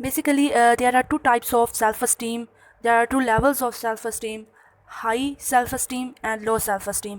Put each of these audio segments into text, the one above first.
Basically, there are two types of self-esteem. There are two levels of self-esteem, high self-esteem and low self-esteem.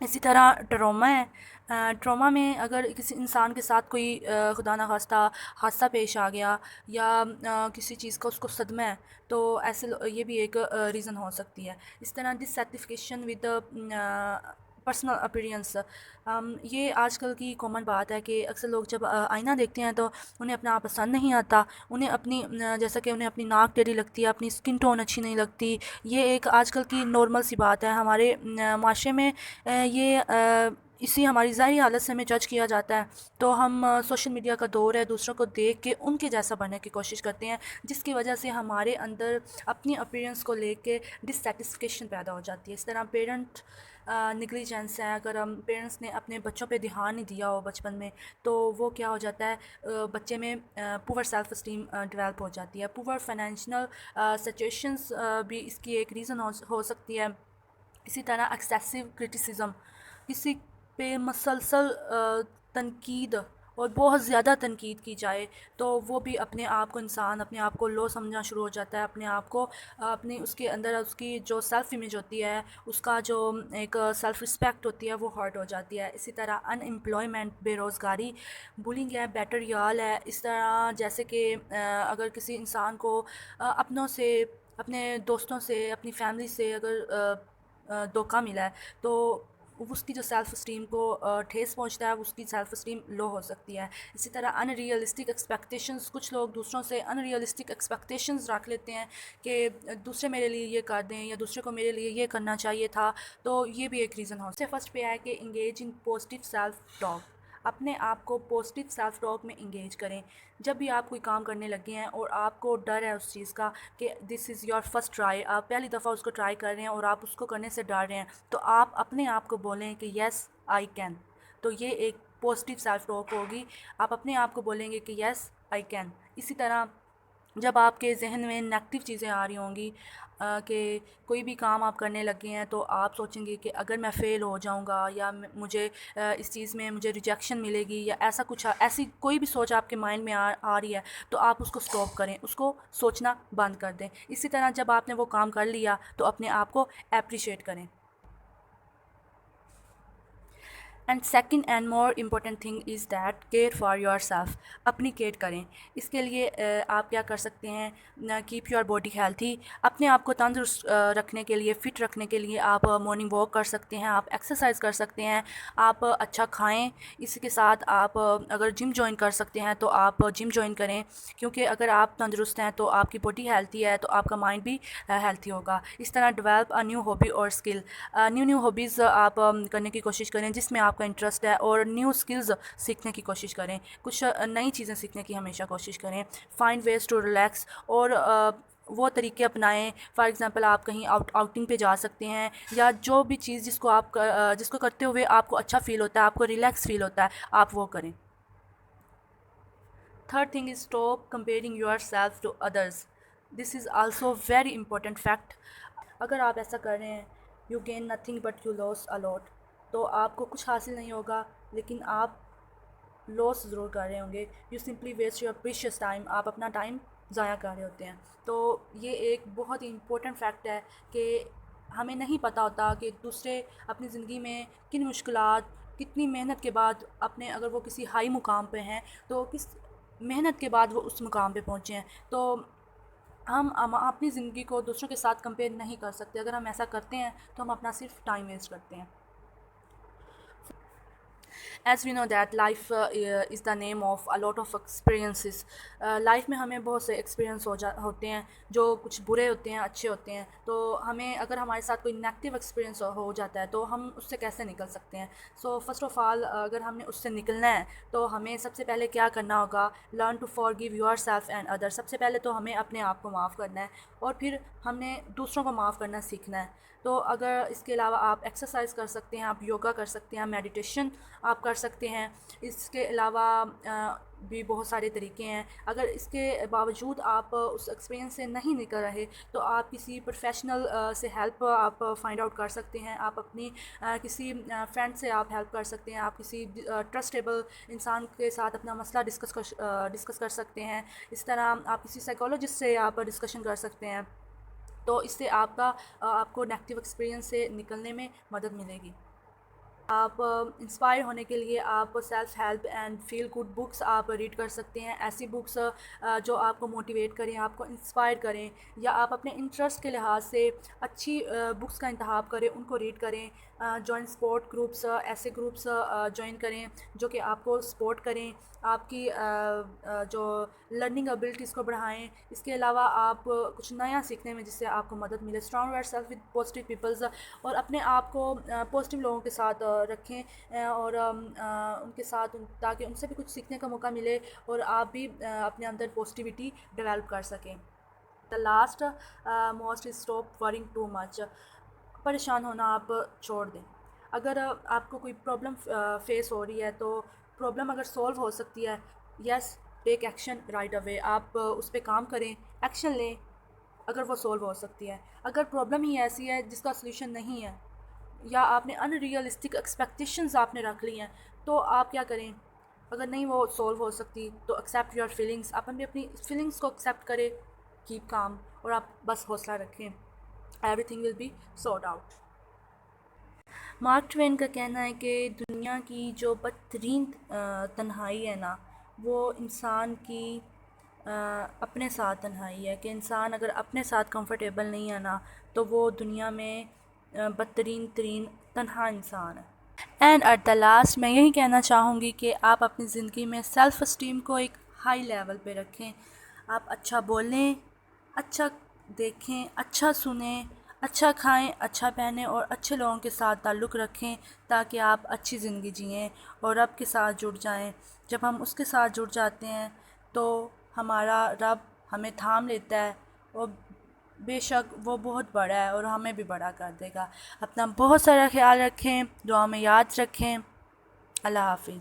اسی طرح trauma ہے، trauma میں اگر کسی انسان کے ساتھ کوئی خدا نخواستہ حادثہ پیش آ گیا یا کسی چیز کا اس کو صدمہ ہے، تو ایسے یہ بھی ایک ریزن ہو سکتی ہے۔ اس طرح ڈسسیٹسفیکشن ود پرسنل اپیرینس، یہ آج کل کی کامن بات ہے کہ اکثر لوگ جب آئینہ دیکھتے ہیں تو انہیں اپنا آپ پسند نہیں آتا، انہیں اپنی جیسا کہ انہیں اپنی ناک ٹیڑھی لگتی ہے، اپنی اسکن ٹون اچھی نہیں لگتی۔ یہ ایک آج کل کی نارمل سی بات ہے ہمارے معاشرے میں، یہ اسی ہماری ظاہری حالت سے ہمیں جج کیا جاتا ہے، تو ہم سوشل میڈیا کا دور ہے، دوسروں کو دیکھ کے ان کے جیسا بننے کی کوشش کرتے ہیں، جس کی وجہ سے ہمارے اندر اپنی اپیرنس کو لے کے ڈسسیٹسفیکشن پیدا ہو جاتی ہے۔ اس طرح پیرنٹ نگلیجنس ہے، اگر ہم پیرنٹس نے اپنے بچوں پہ دھیان نہیں دیا ہو بچپن میں، تو وہ کیا ہو جاتا ہے، بچے میں پور سیلف اسٹیم ڈیولپ ہو جاتی ہے۔ پور فائنینشیل سچویشنز بھی اس کی ایک ریزن ہو سکتی ہے۔ اسی طرح ایکسیسو کرٹیسزم، کسی پہ مسلسل تنقید اور بہت زیادہ تنقید کی جائے تو وہ بھی اپنے آپ کو انسان اپنے آپ کو لو سمجھنا شروع ہو جاتا ہے، اپنے آپ کو اپنی اس کے اندر اس کی جو سیلف امیج ہوتی ہے، اس کا جو ایک سیلف رسپیکٹ ہوتی ہے، وہ ہرٹ ہو جاتی ہے۔ اسی طرح ان امپلائمنٹ، بے روزگاری، بولنگ ہے، بیٹر یال ہے۔ اس طرح جیسے کہ اگر کسی انسان کو اپنوں سے، اپنے دوستوں سے، اپنی فیملی سے اگر دھوکہ ملا ہے تو اس کی جو سیلف اسٹیم کو ٹھیس پہنچتا ہے، اس کی سیلف اسٹیم لو ہو سکتی ہے۔ اسی طرح ان ریئلسٹک ایکسپیکٹیشنز، کچھ لوگ دوسروں سے ان ریئلسٹک ایکسپیکٹیشنز رکھ لیتے ہیں کہ دوسرے میرے لیے یہ کر دیں یا دوسرے کو میرے لیے یہ کرنا چاہیے تھا، تو یہ بھی ایک ریزن ہو۔ فرسٹ پہ ہے کہ engage in positive self talk, اپنے آپ کو پازیٹیو سیلف ٹاک میں انگیج کریں۔ جب بھی آپ کوئی کام کرنے لگے ہیں اور آپ کو ڈر ہے اس چیز کا کہ دس از یور فرسٹ ٹرائی، آپ پہلی دفعہ اس کو ٹرائی کر رہے ہیں اور آپ اس کو کرنے سے ڈر رہے ہیں، تو آپ اپنے آپ کو بولیں کہ یس آئی کین، تو یہ ایک پازیٹیو سیلف ٹاک ہوگی۔ آپ اپنے آپ کو بولیں گے کہ یس آئی کین۔ اسی طرح جب آپ کے ذہن میں نیگیٹو چیزیں آ رہی ہوں گی کہ کوئی بھی کام آپ کرنے لگے ہیں تو آپ سوچیں گے کہ اگر میں فیل ہو جاؤں گا یا مجھے اس چیز میں مجھے ریجیکشن ملے گی یا ایسا کچھ، ایسی کوئی بھی سوچ آپ کے مائنڈ میں آ رہی ہے، تو آپ اس کو سٹاپ کریں، اس کو سوچنا بند کر دیں۔ اسی طرح جب آپ نے وہ کام کر لیا تو اپنے آپ کو اپریشیٹ کریں۔ And second and more important thing is that care for your self, اپنی کیئر کریں۔ اس کے لیے آپ کیا کر سکتے ہیں، کیپ یور باڈی ہیلتھی، اپنے آپ کو تندرست رکھنے کے لیے، فٹ رکھنے کے لیے آپ مارننگ واک کر سکتے ہیں، آپ ایکسرسائز کر سکتے ہیں، آپ اچھا کھائیں۔ اس کے ساتھ آپ اگر جم جوائن کر سکتے ہیں تو آپ جم جوائن کریں، کیونکہ اگر آپ تندرست ہیں تو آپ کی باڈی ہیلتھی ہے تو آپ کا مائنڈ بھی ہیلتھی ہوگا۔ اس طرح ڈیولپ اے نیو ہابی اور اسکل، نیو ہابیز آپ کرنے کی کوشش کریں جس میں آپ کا انٹرسٹ ہے، اور نیو اسکلز سیکھنے کی کوشش کریں، کچھ نئی چیزیں سیکھنے کی ہمیشہ کوشش کریں۔ فائنڈ ویز ٹو ریلیکس، اور وہ طریقے اپنائیں، فار ایگزامپل آپ کہیں آؤٹنگ پہ جا سکتے ہیں، یا جو بھی چیز جس کو کرتے ہوئے آپ کو اچھا فیل ہوتا ہے، آپ کو ریلیکس فیل ہوتا ہے، آپ وہ کریں۔ Third thing is stop comparing yourself to others, this is also very important fact. اگر آپ ایسا کر رہے ہیں، you gain nothing but you lose a lot, تو آپ کو کچھ حاصل نہیں ہوگا لیکن آپ لاس ضرور کر رہے ہوں گے۔ You simply waste your precious time, آپ اپنا ٹائم ضائع کر رہے ہوتے ہیں۔ تو یہ ایک بہت ہی امپورٹنٹ فیکٹ ہے کہ ہمیں نہیں پتہ ہوتا کہ دوسرے اپنی زندگی میں کن مشکلات، کتنی محنت کے بعد اپنے، اگر وہ کسی ہائی مقام پہ ہیں تو کس محنت کے بعد وہ اس مقام پہ پہنچے ہیں۔ تو ہم اپنی زندگی کو دوسروں کے ساتھ کمپیئر نہیں کر سکتے، اگر ہم ایسا کرتے ہیں تو ہم اپنا صرف ٹائم ویسٹ کرتے ہیں۔ As we know that life is the name of a lot of experiences, life میں ہمیں بہت سے ایکسپیرینس ہوتے ہیں، جو کچھ برے ہوتے ہیں، اچھے ہوتے ہیں۔ تو ہمیں اگر ہمارے ساتھ کوئی نیگیٹو ایکسپیرینس ہو جاتا ہے تو ہم اس سے کیسے نکل سکتے ہیں؟ سو فرسٹ آف آل، اگر ہم نے اس سے نکلنا ہے تو ہمیں سب سے پہلے کیا کرنا ہوگا، learn to forgive yourself and other, سب سے پہلے تو ہمیں اپنے آپ کو معاف کرنا ہے، اور پھر ہم نے دوسروں کو معاف کرنا سیکھنا ہے۔ تو اگر اس کے علاوہ آپ ایکسرسائز کر سکتے ہیں، آپ یوگا کر سکتے ہیں، میڈیٹیشن آپ کر سکتے ہیں۔ اس کے علاوہ بھی بہت سارے طریقے ہیں۔ اگر اس کے باوجود آپ اس ایکسپیرینس سے نہیں نکل رہے تو آپ کسی پروفیشنل سے ہیلپ آپ فائنڈ آؤٹ کر سکتے ہیں، آپ اپنی کسی فرینڈ سے آپ ہیلپ کر سکتے ہیں، آپ کسی ٹرسٹیبل انسان کے ساتھ اپنا مسئلہ ڈسکس کر سکتے ہیں۔ اس طرح آپ کسی سائیکالوجسٹ سے آپ ڈسکشن کر سکتے ہیں، تو اس سے آپ کو نیگیٹو ایکسپیرینس سے نکلنے میں مدد ملے گی۔ آپ انسپائر ہونے کے لیے آپ self help and feel good books آپ ریڈ کر سکتے ہیں، ایسی بکس جو آپ کو موٹیویٹ کریں، آپ کو انسپائر کریں، یا آپ اپنے انٹرسٹ کے لحاظ سے اچھی بکس کا انتخاب کریں، ان کو ریڈ کریں۔ جوائن سپورٹ گروپس، ایسے گروپس جوائن کریں جو کہ آپ کو سپورٹ کریں، آپ کی جو لرننگ ابیلٹیز کو بڑھائیں۔ اس کے علاوہ آپ کچھ نیا سیکھنے میں جس سے آپ کو مدد ملے۔ Surround yourself with positive peoples, اور اپنے آپ کو پازیٹیو لوگوں کے ساتھ رکھیں، اور ان کے ساتھ تاکہ ان سے بھی کچھ سیکھنے کا موقع ملے اور آپ بھی اپنے اندر پازیٹیوٹی ڈیولپ کر سکیں۔ The last most is stop worrying too much, پریشان ہونا آپ چھوڑ دیں۔ اگر آپ کو کوئی پرابلم فیس ہو رہی ہے تو پرابلم اگر سولو ہو سکتی ہے، یس ٹیک ایکشن رائٹ اوے، آپ اس پہ کام کریں، ایکشن لیں اگر وہ سولو ہو سکتی ہے۔ اگر پرابلم ہی ایسی ہے جس کا سلوشن نہیں ہے، یا آپ نے ان ریئلسٹک ایکسپیکٹیشنز آپ نے رکھ لی ہیں، تو آپ کیا کریں؟ اگر نہیں وہ سولو ہو سکتی تو ایکسیپٹ یور فیلنگس، آپ اپنی فیلنگس کو ایکسیپٹ کریں، کیپ کام، اور آپ بس حوصلہ رکھیں، everything will be sort out. Mark Twain کا کہنا ہے کہ دنیا کی جو بدترین تنہائی ہے نا، وہ انسان کی اپنے ساتھ تنہائی ہے، کہ انسان اگر اپنے ساتھ کمفرٹیبل نہیں ہے نا تو وہ دنیا میں بدترین ترین تنہا انسان ہے۔ اینڈ ایٹ دا لاسٹ میں یہی کہنا چاہوں گی کہ آپ اپنی زندگی میں سیلف اسٹیم کو ایک ہائی لیول پہ رکھیں، آپ اچھا بولیں، اچھا دیکھیں، اچھا سنیں، اچھا کھائیں، اچھا پہنیں، اور اچھے لوگوں کے ساتھ تعلق رکھیں تاکہ آپ اچھی زندگی جئیں اور رب کے ساتھ جڑ جائیں۔ جب ہم اس کے ساتھ جڑ جاتے ہیں تو ہمارا رب ہمیں تھام لیتا ہے، اور بے شک وہ بہت بڑا ہے اور ہمیں بھی بڑا کر دے گا۔ اپنا بہت سارا خیال رکھیں، دعا میں یاد رکھیں۔ اللہ حافظ۔